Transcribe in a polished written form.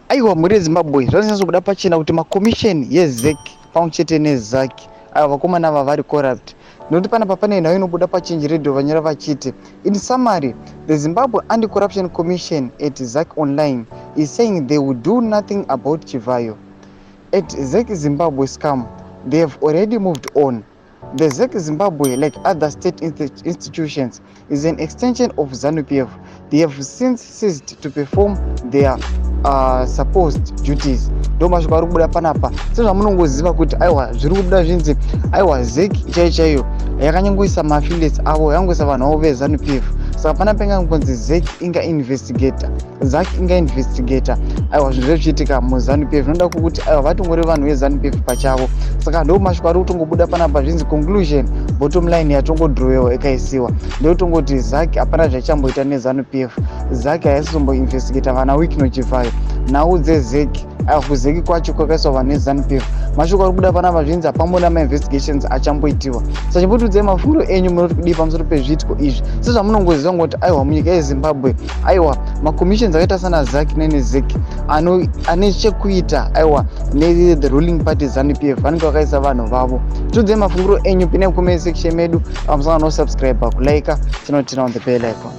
aiwa muri Zimbabwe zvazvinyanzo kuda pachena kuti makomisheni yeZEC pamwechete neZACC ava vakomana ava vari corrupt. Nokuti panapa pane nhau inobuda pachange radio vanyora vachiti, in summary, the Zimbabwe Anti-Corruption Commission at ZACC Online is saying they will do nothing about Chivayo. At ZEC Zimbabwe scam, they have already moved on. The ZEC Zimbabwe, like other state institutions, is an extension of ZANU-PF. They have since ceased to perform their supposed duties. Ndo mashoko ari kubuda panapa. Sezvamunongoziva kuti aiwa zviri kubuda zvinzi aiwa ZEC chaiyo yakanyangoisa ma-affiliates avo yangoisa vanhu avo veZANU-PF. Saka pana pengangonzi ZEC inga investigator, ZACC inga investigator. Aiwa zvinhu zvichiitika muZANU-PF zvinoda kuti aiwa vatongori vanhu veZANU-PF pachavo. Saka ndo mashoko ari kutongobuda panapa zvinzi conclusion, bottom line yatongodhirowewa ikaisiwa. Ndotongoti ZACC hapana zvachamboita neZANU-PF. ZACC haisizomboinvestigata vana wiki nochivayo. Nhau dzeZEC kuZEC kwacho kwakaiswa vanhu veZANU-PF. Mashoko ari kubuda panapa zvinzi hapambona ma-investigations achamboitiwa. Saka chimbotudze mafungiro enyu munoti kudii pamusoro pezviitiko izvi. Sezvamunongoziva ngoti aiwa munyika yeZimbabwe aiwa makomishons akaita sana ZACC neZEC ane chekuita aiwa ne-the ruling party ZANU-PF vanenge vakaisa vanhu vavo. Tudze mafungiro enyu pine comment section medu pamusana no subscribe kulike channel on the bell icon.